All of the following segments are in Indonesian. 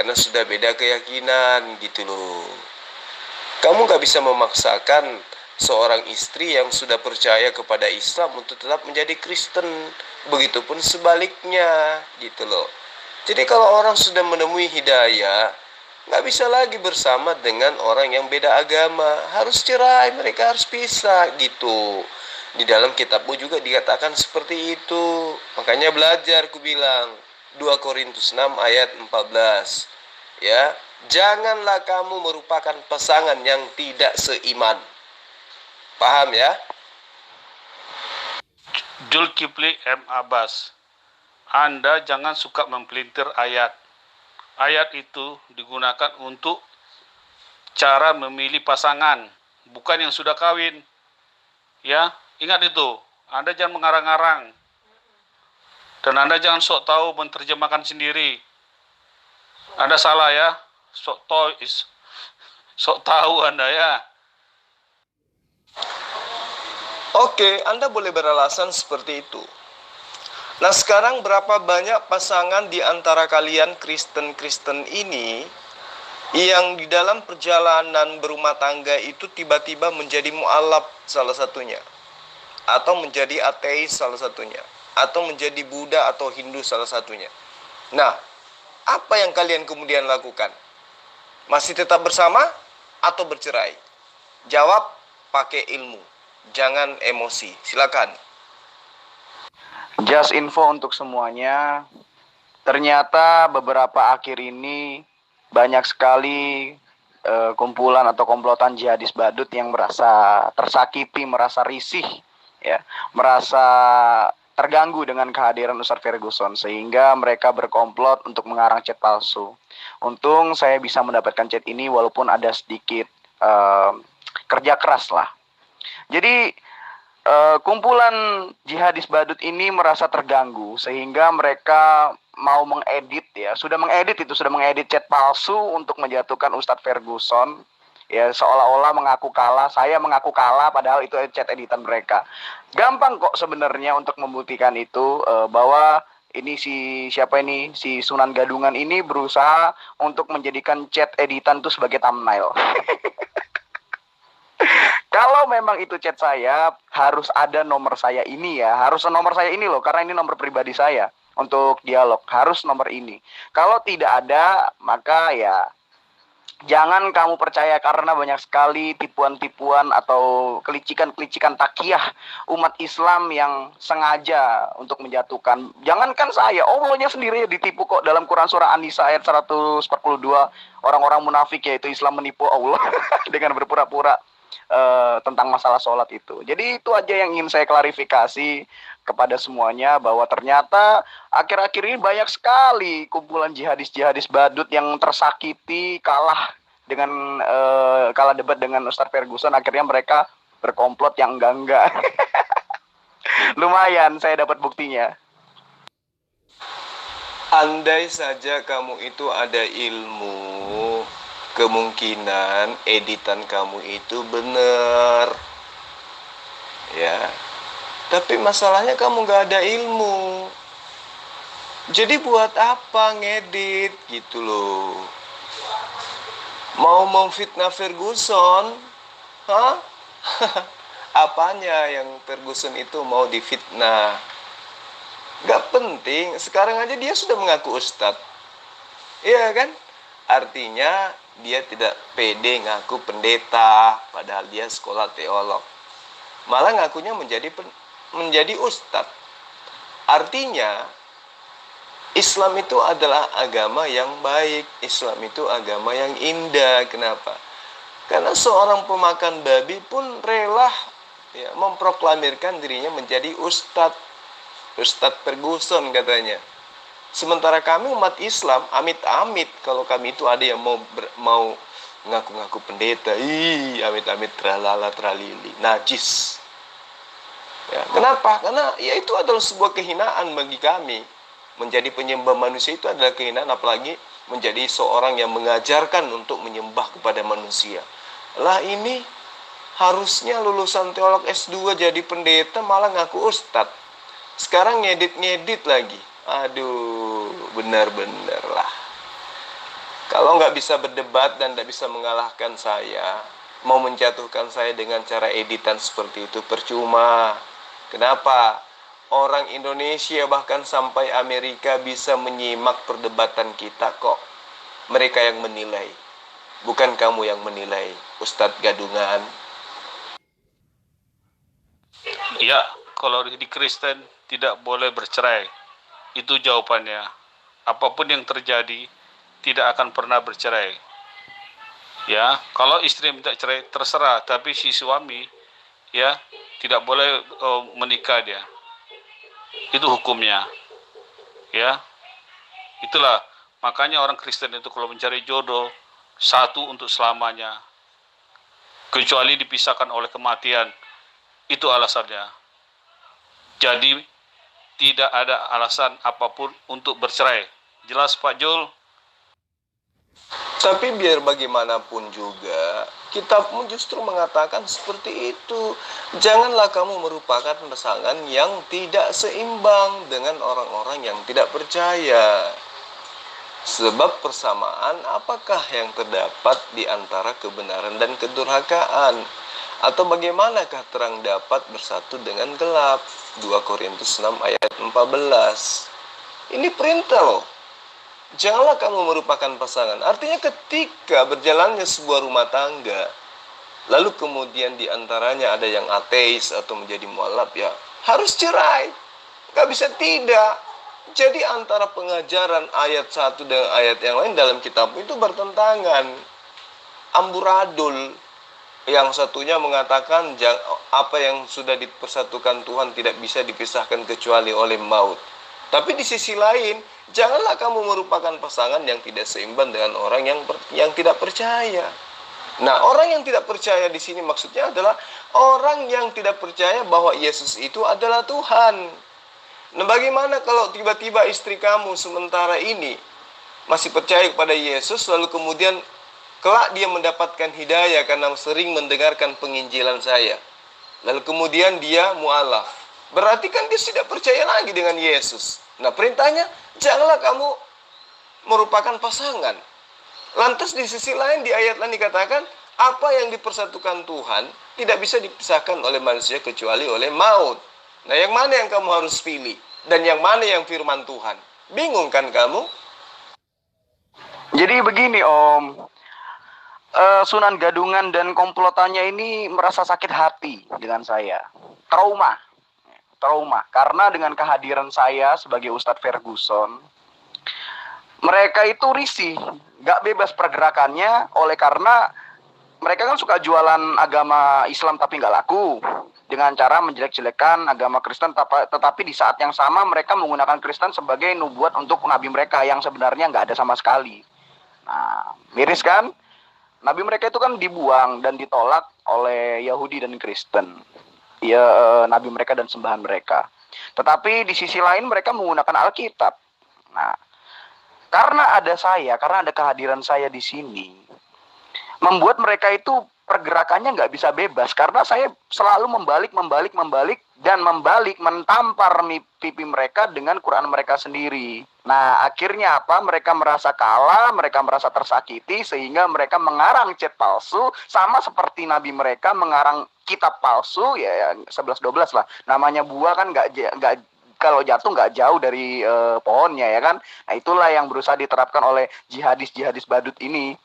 karena sudah beda keyakinan gitu loh. Kamu gak bisa memaksakan seorang istri yang sudah percaya kepada Islam untuk tetap menjadi Kristen. Begitupun sebaliknya gitu loh. Jadi kalau orang sudah menemui hidayah, gak bisa lagi bersama dengan orang yang beda agama. Harus cerai, mereka harus pisah gitu. Di dalam kitabmu juga dikatakan seperti itu. Makanya belajar, ku bilang 2 Korintus 6 ayat 14. Ya, janganlah kamu merupakan pasangan yang tidak seiman. Paham ya? Zulkifli M. Abbas, Anda jangan suka mempelintir ayat. Ayat itu digunakan untuk cara memilih pasangan, bukan yang sudah kawin. Ya, ingat itu. Anda jangan mengarang-arang. Dan Anda jangan sok tahu menerjemahkan sendiri. Anda salah ya. Sok tahu Anda ya. Oke, Anda boleh beralasan seperti itu. Nah, sekarang berapa banyak pasangan di antara kalian Kristen-Kristen ini yang di dalam perjalanan berumah tangga itu tiba-tiba menjadi mu'alaf salah satunya, atau menjadi ateis salah satunya, atau menjadi Buddha atau Hindu salah satunya. Nah, apa yang kalian kemudian lakukan? Masih tetap bersama atau bercerai? Jawab pakai ilmu, jangan emosi. Silakan. Just info untuk semuanya. Ternyata beberapa akhir ini banyak sekali kumpulan atau komplotan jihadis badut yang merasa tersakiti, merasa risih, ya, merasa terganggu dengan kehadiran Ustadz Ferguson, sehingga mereka berkomplot untuk mengarang chat palsu. Untung saya bisa mendapatkan chat ini walaupun ada sedikit kerja keras lah. Jadi kumpulan jihadis badut ini merasa terganggu sehingga mereka mau mengedit, ya, sudah mengedit chat palsu untuk menjatuhkan Ustadz Ferguson, ya, seolah-olah mengaku kalah. Saya mengaku kalah padahal itu chat editan mereka. Gampang kok sebenarnya untuk membuktikan itu, bahwa ini si Sunan Gadungan ini berusaha untuk menjadikan chat editan itu sebagai thumbnail. Kalau memang itu chat saya, harus ada nomor saya ini, ya. Harus nomor saya ini loh, karena ini nomor pribadi saya untuk dialog. Harus nomor ini. Kalau tidak ada, maka ya jangan kamu percaya, karena banyak sekali tipuan-tipuan atau kelicikan-kelicikan takiyah umat Islam yang sengaja untuk menjatuhkan. Jangankan saya, Allahnya sendiri ditipu kok dalam Quran surah An-Nisa ayat 142. Orang-orang munafik, yaitu Islam, menipu Allah dengan berpura-pura tentang masalah sholat itu. Jadi itu aja yang ingin saya klarifikasi kepada semuanya, bahwa ternyata akhir-akhir ini banyak sekali kumpulan jihadis badut yang tersakiti, kalah debat dengan Ustadz Ferguson. Akhirnya mereka berkomplot yang enggak. Lumayan saya dapat buktinya. Andai saja kamu itu ada ilmu, kemungkinan editan kamu itu benar, ya. Tapi masalahnya kamu gak ada ilmu. Jadi buat apa ngedit gitu loh? Mau memfitnah Ferguson? Hah? Apanya yang Ferguson itu mau difitnah? Gak penting. Sekarang aja dia sudah mengaku ustadz, iya kan? Artinya dia tidak pede ngaku pendeta, padahal dia sekolah teolog. Malah ngakunya menjadi ustadz. Artinya Islam itu adalah agama yang baik. Islam itu agama yang indah. Kenapa? Karena seorang pemakan babi pun rela, ya, memproklamirkan dirinya menjadi ustadz. Ustadz Ferguson katanya. Sementara kami umat Islam, amit-amit kalau kami itu ada yang mau ngaku-ngaku pendeta, amit-amit tralala tralili, najis. Ya, kenapa? Karena ya itu adalah sebuah kehinaan bagi kami. Menjadi penyembah manusia itu adalah kehinaan, apalagi menjadi seorang yang mengajarkan untuk menyembah kepada manusia. Lah ini harusnya lulusan teolog S2 jadi pendeta malah ngaku ustadz. Sekarang ngedit lagi. Aduh, benar-benar lah. Kalau nggak bisa berdebat dan nggak bisa mengalahkan saya, mau menjatuhkan saya dengan cara editan seperti itu percuma. Kenapa? Orang Indonesia bahkan sampai Amerika bisa menyimak perdebatan kita kok. Mereka yang menilai, bukan kamu yang menilai, Ustadz Gadungan. Ya, kalau di Kristen tidak boleh bercerai. Itu jawabannya. Apapun yang terjadi, tidak akan pernah bercerai. Ya, kalau istri minta cerai terserah, tapi si suami ya tidak boleh menikah dia. Itu hukumnya. Ya. Itulah makanya orang Kristen itu kalau mencari jodoh satu untuk selamanya. Kecuali dipisahkan oleh kematian. Itu alasannya. Jadi tidak ada alasan apapun untuk bercerai. Jelas Pak Jul? Tapi biar bagaimanapun juga, kitabmu justru mengatakan seperti itu. Janganlah kamu merupakan pasangan yang tidak seimbang dengan orang-orang yang tidak percaya. Sebab persamaan apakah yang terdapat di antara kebenaran dan kedurhakaan? Atau bagaimanakah terang dapat bersatu dengan gelap? 2 Korintus 6 ayat 14. Ini perintah loh. Janganlah kamu merupakan pasangan. Artinya ketika berjalannya sebuah rumah tangga, lalu kemudian diantaranya ada yang ateis atau menjadi mualaf, ya harus cerai. Gak bisa tidak. Jadi antara pengajaran ayat satu dengan ayat yang lain dalam kitab itu bertentangan. Amburadul. Yang satunya mengatakan apa yang sudah dipersatukan Tuhan tidak bisa dipisahkan kecuali oleh maut. Tapi di sisi lain, janganlah kamu merupakan pasangan yang tidak seimbang dengan orang yang tidak percaya. Nah, orang yang tidak percaya di sini maksudnya adalah orang yang tidak percaya bahwa Yesus itu adalah Tuhan. Nah, bagaimana kalau tiba-tiba istri kamu sementara ini masih percaya kepada Yesus, lalu kemudian kelak dia mendapatkan hidayah karena sering mendengarkan penginjilan saya. Lalu kemudian dia mualaf. Berarti kan dia tidak percaya lagi dengan Yesus. Nah, perintahnya, janganlah kamu merupakan pasangan. Lantas di sisi lain di ayat lain dikatakan, apa yang dipersatukan Tuhan tidak bisa dipisahkan oleh manusia kecuali oleh maut. Nah, yang mana yang kamu harus pilih? Dan yang mana yang firman Tuhan? Bingung kan kamu? Jadi begini Om, Sunan Gadungan dan komplotannya ini merasa sakit hati dengan saya. Trauma. Karena dengan kehadiran saya sebagai Ustadz Ferguson, mereka itu risih, gak bebas pergerakannya oleh karena mereka kan suka jualan agama Islam tapi gak laku dengan cara menjelek-jelekan agama Kristen, tetapi di saat yang sama mereka menggunakan Kristen sebagai nubuat untuk nabi mereka yang sebenarnya gak ada sama sekali. Nah, miris kan? Nabi mereka itu kan dibuang dan ditolak oleh Yahudi dan Kristen. Ya, nabi mereka dan sembahan mereka. Tetapi di sisi lain mereka menggunakan Alkitab. Nah, karena ada kehadiran saya di sini, membuat mereka itu pergerakannya nggak bisa bebas karena saya selalu membalik dan mentampar pipi mereka dengan Quran mereka sendiri. Nah, akhirnya apa? Mereka merasa kalah, mereka merasa tersakiti sehingga mereka mengarang chat palsu sama seperti nabi mereka mengarang kitab palsu ya 11-12 lah. Namanya buah kan nggak kalau jatuh nggak jauh dari pohonnya ya kan. Nah, itulah yang berusaha diterapkan oleh jihadis badut ini.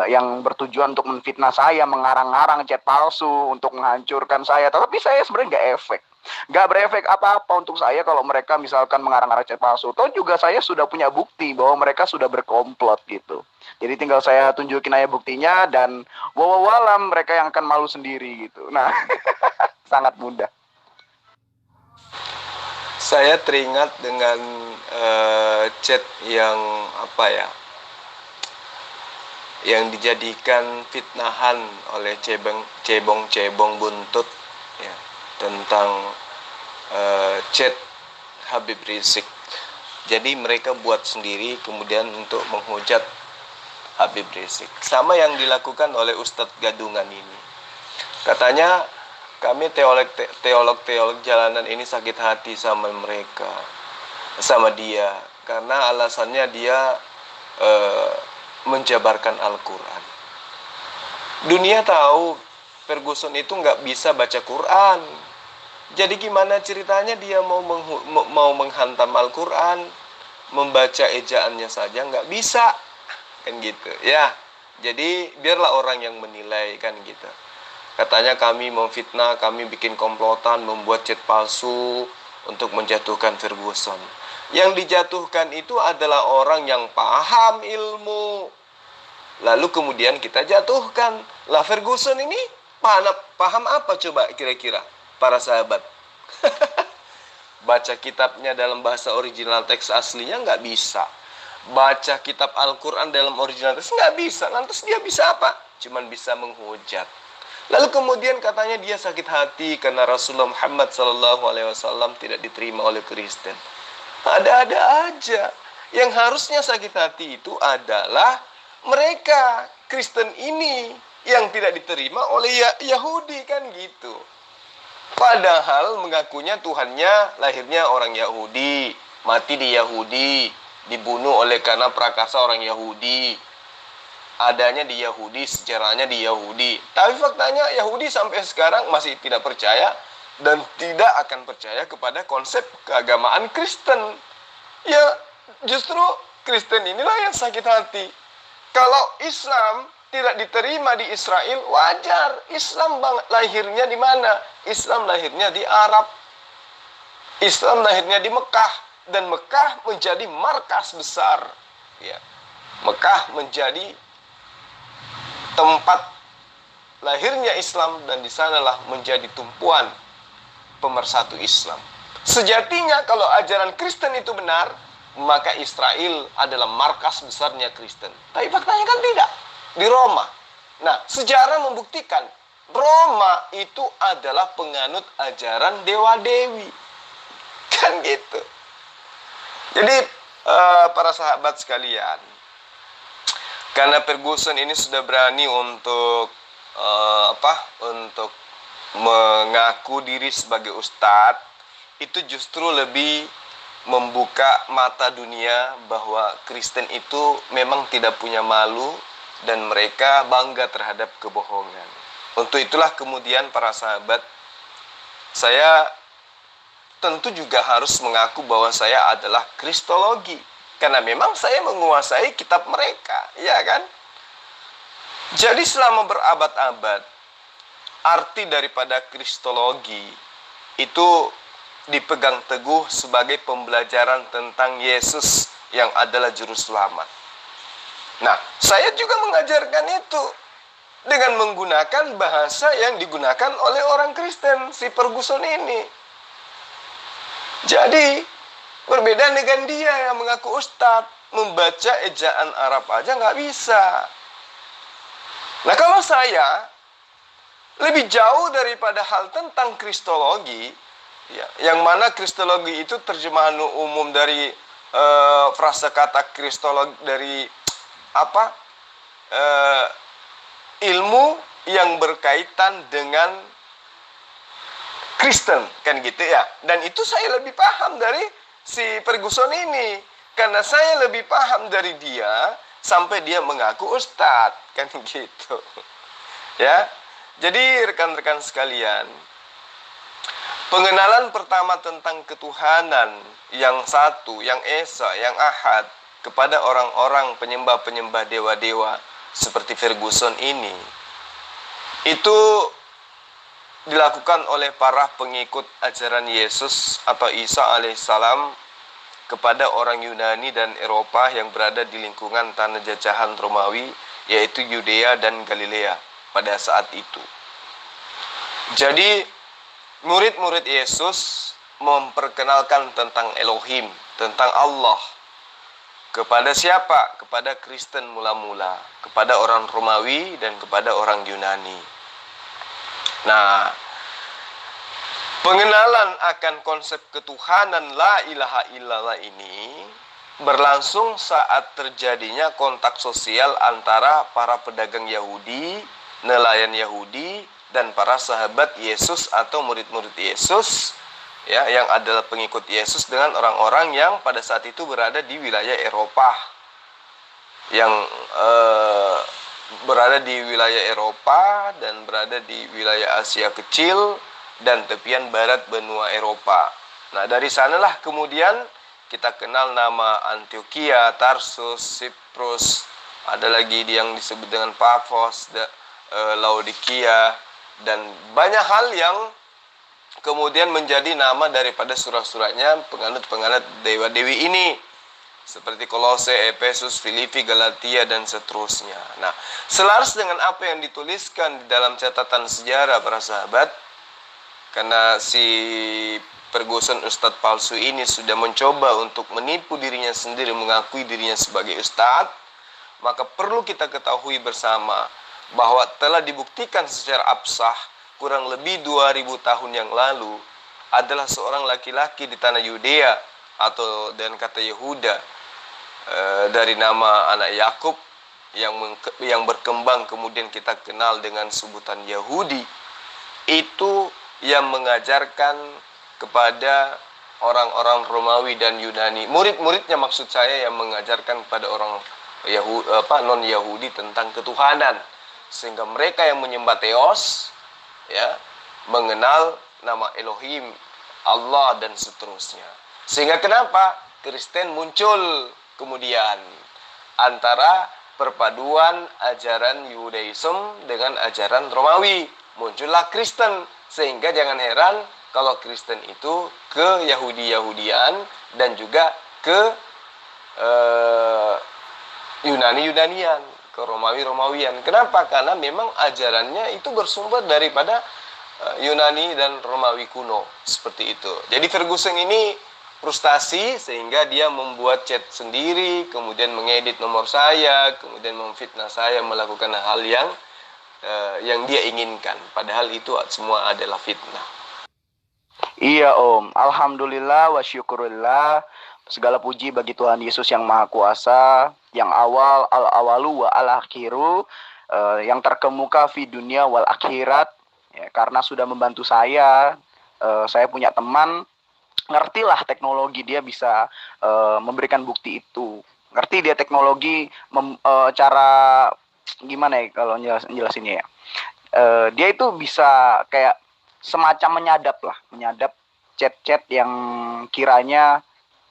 Yang bertujuan untuk menfitnah saya, mengarang-arang chat palsu untuk menghancurkan saya. Tapi saya sebenarnya nggak berefek apa-apa untuk saya kalau mereka misalkan mengarang-arang chat palsu. Toh juga saya sudah punya bukti bahwa mereka sudah berkomplot gitu. Jadi tinggal saya tunjukin aja buktinya dan wawawalam mereka yang akan malu sendiri gitu. Nah, sangat mudah. Saya teringat dengan chat yang yang dijadikan fitnahan oleh cebong buntut ya, tentang chat Habib Rizik. Jadi mereka buat sendiri kemudian untuk menghujat Habib Rizik. Sama yang dilakukan oleh Ustadz Gadungan ini. Katanya kami teolog jalanan ini sakit hati sama mereka, sama dia, karena alasannya dia menjabarkan Al-Quran. Dunia tahu Ferguson itu nggak bisa baca Quran. Jadi gimana ceritanya dia mau menghantam Al-Quran, membaca ejaannya saja nggak bisa, kan gitu ya. Jadi biarlah orang yang menilai, kan gitu. Katanya kami memfitnah, kami bikin komplotan, membuat chat palsu untuk menjatuhkan Ferguson. Yang dijatuhkan itu adalah orang yang paham ilmu. Lalu kemudian kita jatuhkan. Lah Ferguson ini paham apa coba kira-kira para sahabat? Baca kitabnya dalam bahasa original teks aslinya nggak bisa. Baca kitab Al-Quran dalam original teks nggak bisa. Lantas dia bisa apa? Cuman bisa menghujat. Lalu kemudian katanya dia sakit hati karena Rasulullah Muhammad SAW tidak diterima oleh Kristen. Ada-ada aja. Yang harusnya sakit hati itu adalah mereka Kristen ini yang tidak diterima oleh Yahudi, kan gitu. Padahal mengakunya Tuhannya lahirnya orang Yahudi, mati di Yahudi, dibunuh oleh karena prakarsa orang Yahudi, adanya di Yahudi, sejarahnya di Yahudi. Tapi faktanya Yahudi sampai sekarang masih tidak percaya dan tidak akan percaya kepada konsep keagamaan Kristen. Ya, justru Kristen inilah yang sakit hati. Kalau Islam tidak diterima di Israel, wajar. Islam lahirnya di mana? Islam lahirnya di Arab. Islam lahirnya di Mekah. Dan Mekah menjadi markas besar. Ya. Mekah menjadi tempat lahirnya Islam, dan di sanalah menjadi tumpuan pemersatu Islam. Sejatinya kalau ajaran Kristen itu benar, maka Israel adalah markas besarnya Kristen. Tapi faktanya kan tidak. Di Roma. Nah, sejarah membuktikan Roma itu adalah penganut ajaran dewa-dewi. Kan gitu. Jadi para sahabat sekalian, karena Ferguson ini sudah berani untuk untuk mengaku diri sebagai ustadz, itu justru lebih membuka mata dunia bahwa Kristen itu memang tidak punya malu dan mereka bangga terhadap kebohongan. Untuk itulah kemudian para sahabat, saya tentu juga harus mengaku bahwa saya adalah kristologi. Karena memang saya menguasai kitab mereka, ya kan? Jadi selama berabad-abad, arti daripada kristologi itu dipegang teguh sebagai pembelajaran tentang Yesus yang adalah juru selamat. Nah, saya juga mengajarkan itu dengan menggunakan bahasa yang digunakan oleh orang Kristen, si Ferguson ini. Jadi, berbeda dengan dia yang mengaku ustadz, membaca ejaan Arab aja nggak bisa. Nah, kalau saya lebih jauh daripada hal tentang kristologi, ya, yang mana kristologi itu terjemahan umum dari frasa kata kristologi dari ilmu yang berkaitan dengan Kristen, kan gitu ya. Dan itu saya lebih paham dari si Ferguson ini, karena saya lebih paham dari dia sampai dia mengaku ustadz, kan gitu ya. Jadi rekan-rekan sekalian, pengenalan pertama tentang ketuhanan yang satu, yang esa, yang ahad kepada orang-orang penyembah-penyembah dewa-dewa seperti Ferguson ini, itu dilakukan oleh para pengikut ajaran Yesus atau Isa alaihissalam kepada orang Yunani dan Eropa yang berada di lingkungan tanah jajahan Romawi, yaitu Yudea dan Galilea pada saat itu. Jadi murid-murid Yesus memperkenalkan tentang Elohim, tentang Allah. Kepada siapa? Kepada Kristen mula-mula, kepada orang Romawi dan kepada orang Yunani. Nah, pengenalan akan konsep ketuhanan la ilaha illallah ini berlangsung saat terjadinya kontak sosial antara para pedagang Yahudi, nelayan Yahudi, dan para sahabat Yesus atau murid-murid Yesus, ya, yang adalah pengikut Yesus dengan orang-orang yang pada saat itu berada di wilayah Eropa. yang berada di wilayah Eropa dan berada di wilayah Asia kecil dan tepian barat benua Eropa. Nah, dari sanalah kemudian kita kenal nama Antioquia, Tarsus, Siprus, ada lagi yang disebut dengan Paphos, Laodikia, dan banyak hal yang kemudian menjadi nama daripada surat-suratnya penganut-penganut dewa-dewi ini, seperti Kolose, Efesus, Filipi, Galatia, dan seterusnya. Nah, selaras dengan apa yang dituliskan di dalam catatan sejarah para sahabat, karena si Ferguson Ustadz palsu ini sudah mencoba untuk menipu dirinya sendiri, mengakui dirinya sebagai Ustadz, maka perlu kita ketahui bersama bahwa telah dibuktikan secara absah kurang lebih 2000 tahun yang lalu adalah seorang laki-laki di tanah Yudea atau dengan kata Yehuda, dari nama anak Yakub yang berkembang kemudian kita kenal dengan sebutan Yahudi, itu yang mengajarkan kepada orang-orang Romawi dan Yunani, murid-muridnya maksud saya, yang mengajarkan kepada orang non-Yahudi tentang ketuhanan, sehingga mereka yang menyembah Theos, ya, mengenal nama Elohim, Allah, dan seterusnya. Sehingga kenapa Kristen muncul kemudian antara perpaduan ajaran Yudaism dengan ajaran Romawi, muncullah Kristen. Sehingga jangan heran kalau Kristen itu ke Yahudi-Yahudian dan juga ke Yunani-Yunanian, ke Romawi-Romawian. Kenapa? Karena memang ajarannya itu bersumber daripada Yunani dan Romawi kuno, seperti itu. Jadi Ferguson ini frustasi sehingga dia membuat chat sendiri, kemudian mengedit nomor saya, kemudian memfitnah saya melakukan hal yang dia inginkan, padahal itu semua adalah fitnah. Iya Om, alhamdulillah wa syukurillah, segala puji bagi Tuhan Yesus yang Maha Kuasa, yang awal, al-awalu wa al-akhiru, yang terkemuka fi dunia wal akhirat, ya, karena sudah membantu saya punya teman, ngertilah teknologi, dia bisa memberikan bukti itu, ngerti dia teknologi, cara gimana ya kalau jelasinnya ya, dia itu bisa kayak semacam menyadap chat-chat yang kiranya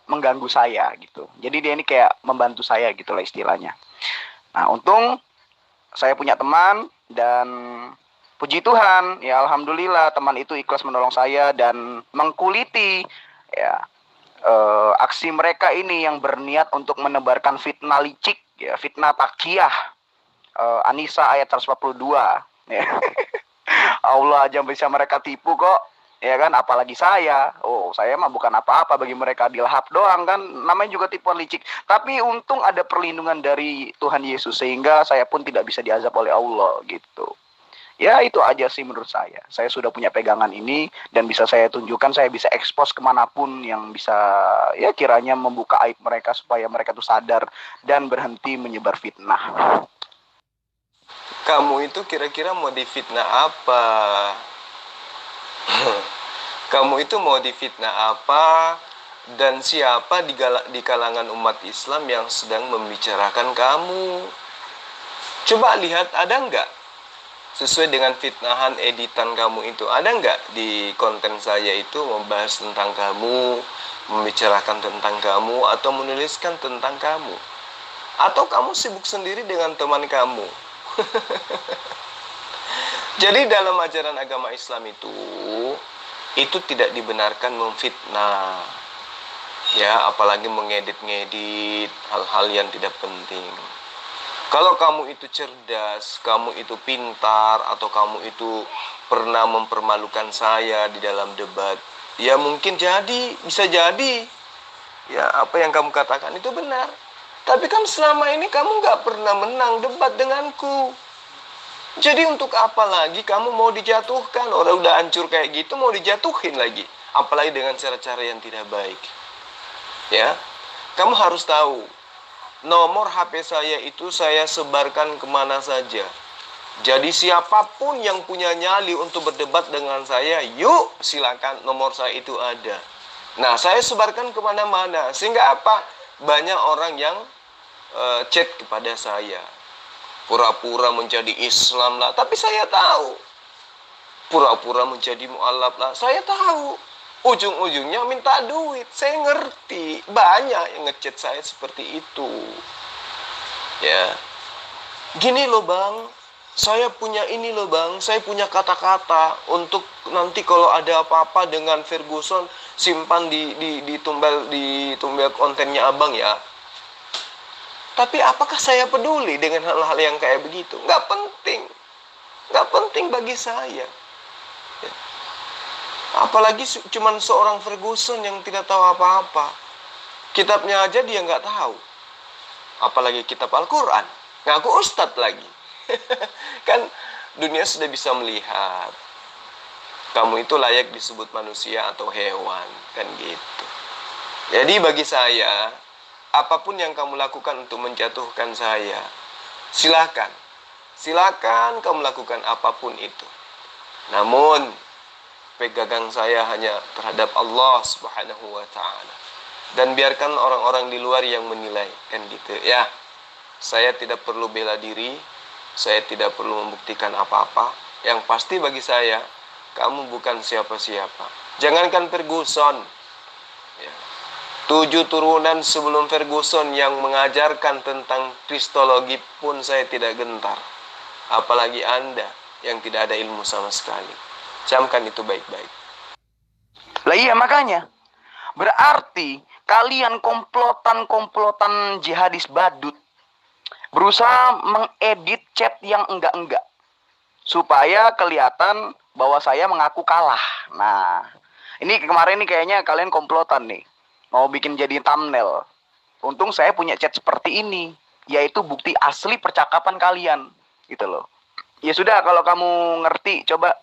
mengganggu saya gitu. Jadi dia ini kayak membantu saya gitu lah istilahnya. Nah, untung saya punya teman dan puji Tuhan, ya alhamdulillah teman itu ikhlas menolong saya dan mengkuliti ya aksi mereka ini yang berniat untuk menebarkan fitnah licik, ya, fitnah takiyah, An-Nisa ayat 142 ya. Allah aja bisa mereka tipu kok, ya kan, apalagi saya. Saya mah bukan apa-apa bagi mereka, dilahap doang kan, namanya juga tipuan licik. Tapi untung ada perlindungan dari Tuhan Yesus sehingga saya pun tidak bisa diazab oleh Allah gitu. Ya itu aja sih menurut saya. Saya sudah punya pegangan ini dan bisa saya tunjukkan, saya bisa expose kemanapun yang bisa ya kiranya membuka aib mereka supaya mereka tuh sadar dan berhenti menyebar fitnah. Kamu itu kira-kira mau difitnah apa? Kamu itu mau difitnah apa? Dan siapa di kalangan umat Islam yang sedang membicarakan kamu? Coba lihat, ada nggak sesuai dengan fitnahan editan kamu itu? Ada nggak di konten saya itu membahas tentang kamu, membicarakan tentang kamu, atau menuliskan tentang kamu? Atau kamu sibuk sendiri dengan teman kamu? Jadi dalam ajaran agama Islam itu tidak dibenarkan memfitnah, ya, apalagi mengedit-ngedit hal-hal yang tidak penting. Kalau kamu itu cerdas, kamu itu pintar, atau kamu itu pernah mempermalukan saya di dalam debat, ya mungkin bisa jadi ya apa yang kamu katakan itu benar. Tapi kan selama ini kamu gak pernah menang debat denganku. Jadi untuk apa lagi kamu mau dijatuhkan? Orang udah hancur kayak gitu mau dijatuhin lagi. Apalagi dengan cara-cara yang tidak baik. Ya, kamu harus tahu, nomor HP saya itu saya sebarkan kemana saja. Jadi siapapun yang punya nyali untuk berdebat dengan saya, yuk silakan, nomor saya itu ada. Nah, saya sebarkan kemana-mana. Sehingga apa? Banyak orang yang chat kepada saya. Pura-pura menjadi Islam lah, tapi saya tahu. Pura-pura menjadi mualaf lah, saya tahu. Ujung-ujungnya minta duit, saya ngerti. Banyak yang ngechat saya seperti itu. Ya, gini loh bang, saya punya ini loh bang, saya punya kata-kata untuk nanti kalau ada apa-apa dengan Ferguson, simpan di tumbal kontennya abang ya. Tapi apakah saya peduli dengan hal-hal yang kayak begitu? Nggak penting. Nggak penting bagi saya. Ya. Apalagi cuman seorang Ferguson yang tidak tahu apa-apa. Kitabnya aja dia nggak tahu. Apalagi kitab Al-Quran. Ngaku ustadz lagi. Kan dunia sudah bisa melihat. Kamu itu layak disebut manusia atau hewan. Kan gitu. Jadi bagi saya, apapun yang kamu lakukan untuk menjatuhkan saya, silakan. Silakan kamu lakukan apapun itu. Namun, pegangan saya hanya terhadap Allah Subhanahu wa ta'ala. Dan biarkan orang-orang di luar yang menilai. Kan gitu ya. Saya tidak perlu bela diri. Saya tidak perlu membuktikan apa-apa. Yang pasti bagi saya, kamu bukan siapa-siapa. Jangankan Ferguson. Ya. 7 turunan sebelum Ferguson yang mengajarkan tentang kristologi pun saya tidak gentar. Apalagi Anda yang tidak ada ilmu sama sekali. Camkan itu baik-baik. Lah iya makanya. Berarti kalian komplotan jihadis badut berusaha mengedit chat yang enggak-enggak supaya kelihatan bahwa saya mengaku kalah. Nah, ini kemarin nih kayaknya kalian komplotan nih. Mau bikin jadi thumbnail. Untung saya punya chat seperti ini, yaitu bukti asli percakapan kalian, gitu loh. Ya sudah, kalau kamu ngerti, coba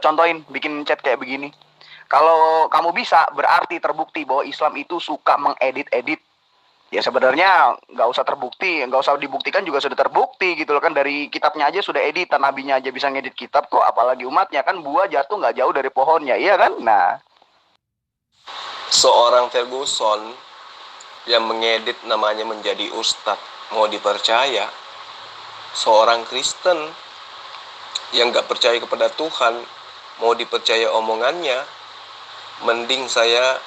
contohin bikin chat kayak begini. Kalau kamu bisa, berarti terbukti bahwa Islam itu suka mengedit-edit. Ya sebenarnya nggak usah terbukti, nggak usah dibuktikan juga sudah terbukti gitu loh kan, dari kitabnya aja sudah editan, nabinya aja bisa ngedit kitab kok, apalagi umatnya kan, buah jatuh nggak jauh dari pohonnya, iya kan? Nah, Seorang Ferguson yang mengedit namanya menjadi ustadz, mau dipercaya? Seorang Kristen yang gak percaya kepada Tuhan, mau dipercaya omongannya? Mending saya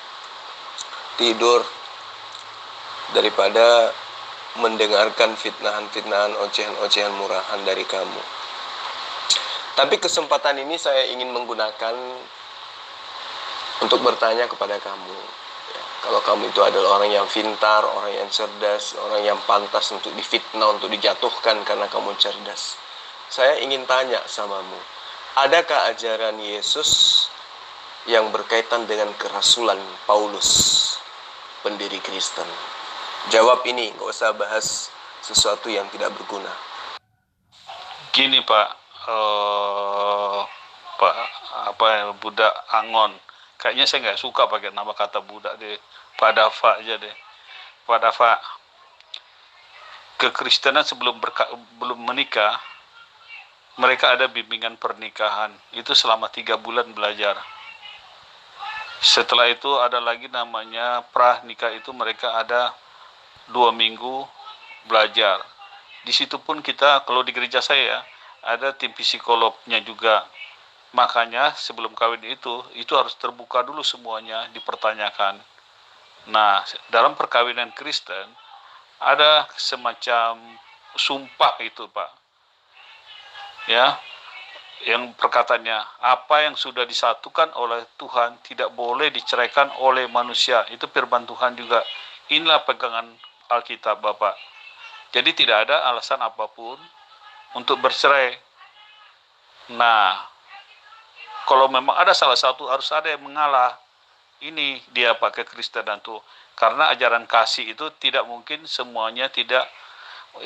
tidur daripada mendengarkan fitnahan-fitnahan, ocehan-ocehan murahan dari kamu. Tapi kesempatan ini saya ingin menggunakan untuk bertanya kepada kamu. Ya, kalau kamu itu adalah orang yang pintar, orang yang cerdas, orang yang pantas untuk difitnah, untuk dijatuhkan karena kamu cerdas. Saya ingin tanya samamu, adakah ajaran Yesus yang berkaitan dengan kerasulan Paulus, pendiri Kristen? Jawab ini, gak usah bahas sesuatu yang tidak berguna. Gini Pak, budak Angon. Kayaknya saya nggak suka pakai nama kata budak deh. Pak Dafa aja deh. Pak Dafa, kekristenan belum menikah, mereka ada bimbingan pernikahan. Itu selama 3 bulan belajar. Setelah itu ada lagi namanya pranikah, itu mereka ada 2 minggu belajar. Di situ pun kita, kalau di gereja saya, ada tim psikolognya juga. Makanya sebelum kawin itu harus terbuka dulu semuanya, dipertanyakan. Nah, dalam perkawinan Kristen ada semacam sumpah itu, Pak. Ya, yang perkataannya, apa yang sudah disatukan oleh Tuhan tidak boleh diceraikan oleh manusia. Itu firman Tuhan juga. Inilah pegangan Alkitab, Bapak. Jadi tidak ada alasan apapun untuk bercerai. Nah, kalau memang ada salah satu, harus ada yang mengalah. Ini dia pakai Kekristenan tuh. Karena ajaran kasih itu tidak mungkin semuanya tidak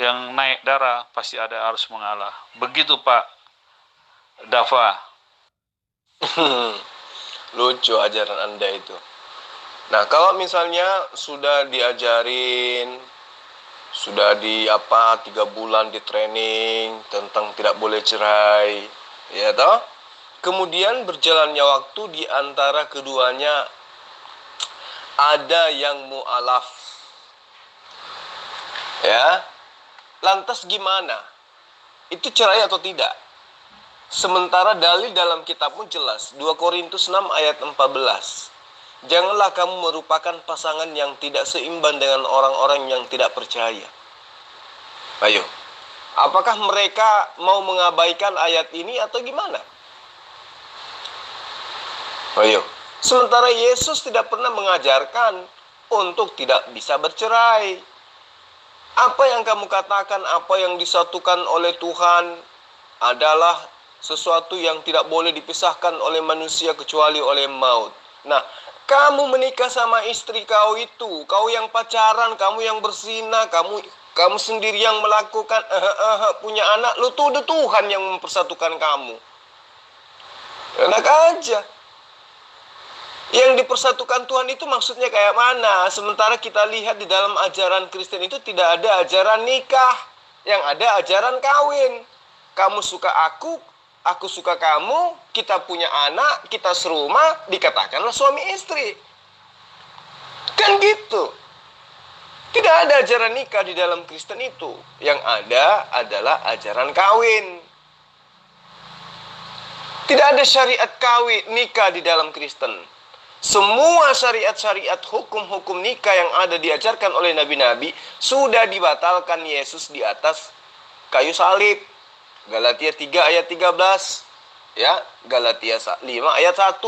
yang naik darah, pasti ada harus mengalah. Begitu Pak Dafa. Lucu ajaran Anda itu. Nah, kalau misalnya sudah diajarin, sudah 3 bulan di training tentang tidak boleh cerai, ya toh? Kemudian berjalannya waktu, di antara keduanya ada yang mu'alaf. Ya. Lantas gimana? Itu cerai atau tidak? Sementara dalil dalam kitab pun jelas. 2 Korintus 6 ayat 14. Janganlah kamu merupakan pasangan yang tidak seimbang dengan orang-orang yang tidak percaya. Ayo. Apakah mereka mau mengabaikan ayat ini atau gimana? Ayo. Sementara Yesus tidak pernah mengajarkan untuk tidak bisa bercerai. Apa yang kamu katakan, apa yang disatukan oleh Tuhan adalah sesuatu yang tidak boleh dipisahkan oleh manusia kecuali oleh maut. Nah, kamu menikah sama istri kau itu, kau yang pacaran, kamu yang berzina, kamu sendiri yang melakukan punya anak, lu tuduh Tuhan yang mempersatukan kamu. Enak aja. Yang dipersatukan Tuhan itu maksudnya kayak mana? Sementara kita lihat di dalam ajaran Kristen itu tidak ada ajaran nikah. Yang ada ajaran kawin. Kamu suka aku suka kamu, kita punya anak, kita serumah, dikatakanlah suami istri. Kan gitu. Tidak ada ajaran nikah di dalam Kristen itu. Yang ada adalah ajaran kawin. Tidak ada syariat kawin nikah di dalam Kristen. Semua syariat-syariat hukum-hukum nikah yang ada diajarkan oleh nabi-nabi sudah dibatalkan Yesus di atas kayu salib. Galatia 3 ayat 13. Ya, Galatia 5 ayat 1.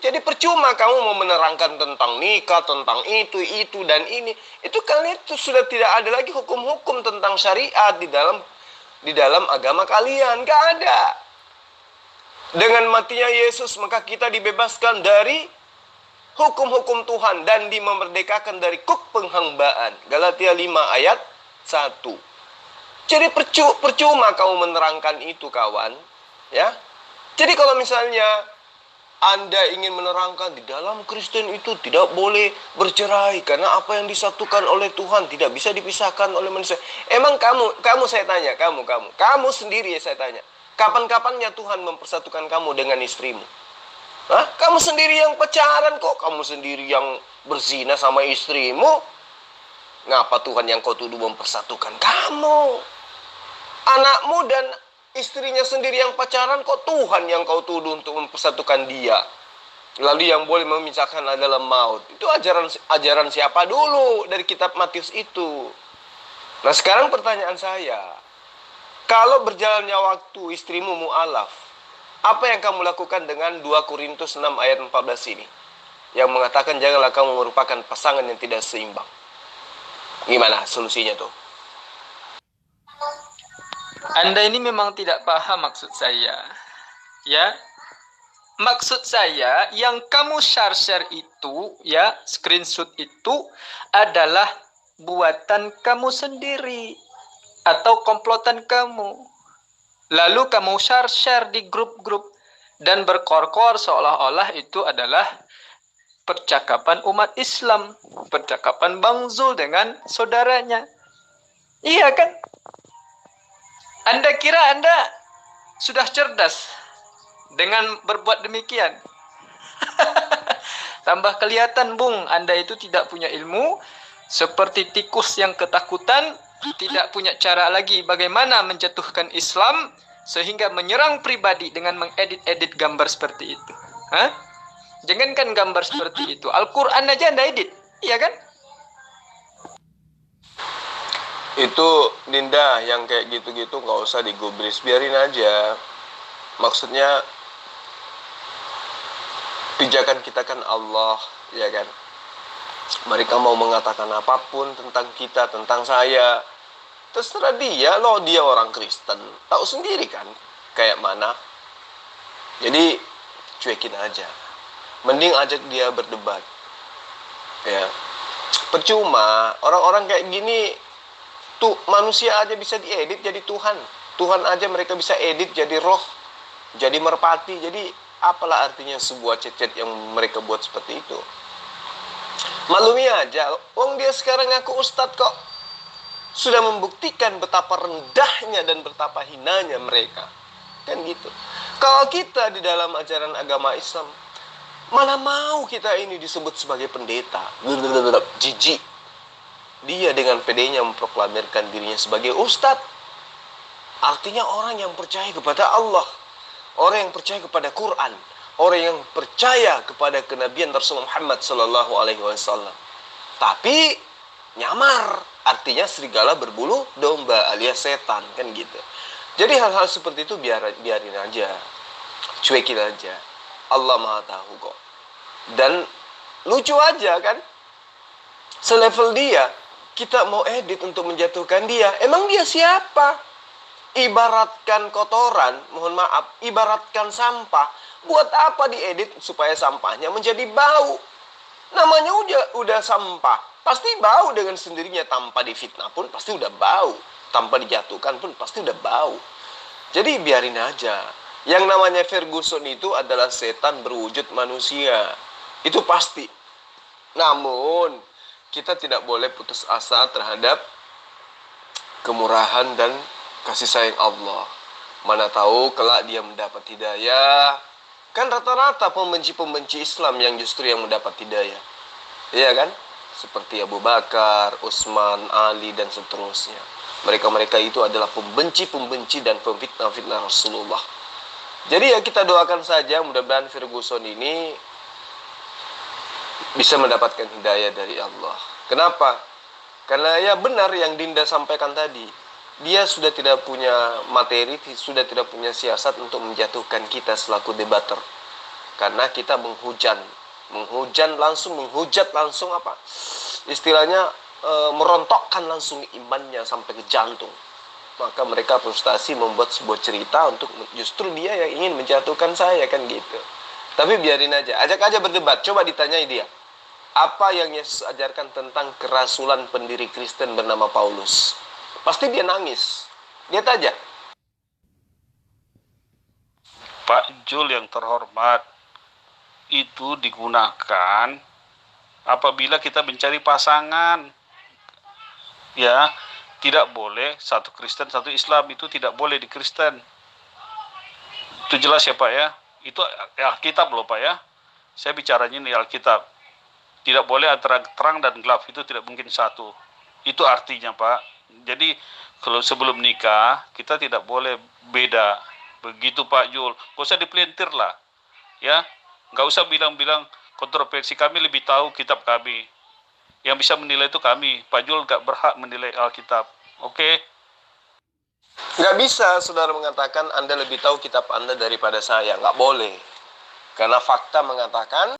Jadi percuma kamu mau menerangkan tentang nikah, tentang itu dan ini. Itu kalian itu sudah tidak ada lagi hukum-hukum tentang syariat di dalam agama kalian. Gak ada. Dengan matinya Yesus maka kita dibebaskan dari hukum-hukum Tuhan dan dimerdekakan dari kuk penghambaan. Galatia 5 ayat 1. Jadi percuma kamu menerangkan itu, kawan. Ya. Jadi kalau misalnya Anda ingin menerangkan di dalam Kristen itu tidak boleh bercerai karena apa yang disatukan oleh Tuhan tidak bisa dipisahkan oleh manusia. Emang kamu saya tanya, kamu sendiri saya tanya. Kapan-kapannya Tuhan mempersatukan kamu dengan istrimu? Hah? Kamu sendiri yang pacaran kok, kamu sendiri yang berzina sama istrimu. Ngapa Tuhan yang kau tuduh mempersatukan kamu? Anakmu dan istrinya sendiri yang pacaran kok Tuhan yang kau tuduh untuk mempersatukan dia. Lalu yang boleh memisahkan adalah maut. Itu ajaran siapa dulu dari kitab Matius itu? Nah sekarang pertanyaan saya, kalau berjalannya waktu istrimu mu'alaf, apa yang kamu lakukan dengan 2 Korintus 6 ayat 14 ini? Yang mengatakan janganlah kamu merupakan pasangan yang tidak seimbang. Gimana solusinya tuh? Anda ini memang tidak paham maksud saya. Ya. Maksud saya yang kamu share itu, ya, screenshot itu adalah buatan kamu sendiri atau komplotan kamu. Lalu kamu share di grup-grup dan berkor-kor seolah-olah itu adalah percakapan umat Islam, percakapan Bang Zul dengan saudaranya. Iya kan? Anda kira Anda sudah cerdas dengan berbuat demikian? Tambah kelihatan, Bung, Anda itu tidak punya ilmu, seperti tikus yang ketakutan, tidak punya cara lagi bagaimana menjatuhkan Islam sehingga menyerang pribadi dengan mengedit-edit gambar seperti itu. Hah? Jangankan gambar seperti itu, Al-Quran aja Anda edit, iya kan? Itu Dinda yang kayak gitu-gitu nggak usah digubris, biarin aja. Maksudnya pijakan kita kan Allah, ya kan? Mereka mau mengatakan apapun tentang kita, tentang saya, terserah dia loh, dia orang Kristen, tahu sendiri kan kayak mana. Jadi cuekin aja, mending ajak dia berdebat. Ya, percuma orang-orang kayak gini tuh, manusia aja bisa diedit jadi Tuhan. Tuhan aja mereka bisa edit jadi roh, jadi merpati. Jadi apalah artinya sebuah chat-chat yang mereka buat seperti itu? Maklumi aja, wong dia sekarang ngaku ustadz kok. Sudah membuktikan betapa rendahnya dan betapa hinanya mereka. Kan gitu. Kalau kita di dalam ajaran agama Islam, mana mau kita ini disebut sebagai pendeta. Jijik. dia dengan pedenya memproklamirkan dirinya sebagai ustadz. Artinya orang yang percaya kepada Allah, orang yang percaya kepada Quran, orang yang percaya kepada kenabian Rasulullah Muhammad sallallahu alaihi wasallam. Tapi nyamar, artinya serigala berbulu domba alias setan, kan gitu. Jadi hal-hal seperti itu biarin aja, cuekin aja. Allah Maha tahu kok. Dan lucu aja kan, selevel dia, kita mau edit untuk menjatuhkan dia. Emang dia siapa? Ibaratkan kotoran, mohon maaf, ibaratkan sampah. Buat apa diedit supaya sampahnya menjadi bau? Namanya udah sampah, pasti bau dengan sendirinya. Tanpa difitnah pun pasti udah bau, tanpa dijatuhkan pun pasti udah bau. Jadi biarin aja. Yang namanya Ferguson itu adalah setan berwujud manusia, itu pasti. Namun kita tidak boleh putus asa terhadap kemurahan dan kasih sayang Allah. Mana tahu kelak dia mendapat hidayah. Kan rata-rata pembenci-pembenci Islam yang justru yang mendapat hidayah, iya kan? Seperti Abu Bakar, Utsman, Ali, dan seterusnya. Mereka-mereka itu adalah pembenci-pembenci dan pemfitnah-fitnah Rasulullah. Jadi ya kita doakan saja, mudah-mudahan Ferguson ini bisa mendapatkan hidayah dari Allah. Kenapa? Karena ya benar yang Dinda sampaikan tadi. Dia sudah tidak punya materi, sudah tidak punya siasat untuk menjatuhkan kita selaku debater. Karena kita menghujat langsung apa? Istilahnya merontokkan langsung imannya sampai ke jantung. Maka mereka frustasi membuat sebuah cerita untuk justru dia yang ingin menjatuhkan saya, kan gitu. Tapi biarin aja, ajak aja berdebat, coba ditanyai dia. Apa yang Yesus ajarkan tentang kerasulan pendiri Kristen bernama Paulus? Pasti dia nangis. Lihat aja. Pak Jul yang terhormat, itu digunakan apabila kita mencari pasangan. Ya, tidak boleh satu Kristen, satu Islam, itu tidak boleh di Kristen. Itu jelas ya Pak ya. Itu Alkitab loh Pak ya. Saya bicaranya ini Alkitab. Tidak boleh antara terang dan gelap, itu tidak mungkin satu. Itu artinya Pak. Jadi kalau sebelum nikah kita tidak boleh beda. Begitu Pak Jul. Gak usah dipelintir lah. Ya, gak usah bilang-bilang kontroversi, kami lebih tahu kitab kami. Yang bisa menilai itu kami. Pak Jul gak berhak menilai Alkitab. Oke? Gak bisa saudara mengatakan Anda lebih tahu kitab Anda daripada saya. Gak boleh. Karena fakta mengatakan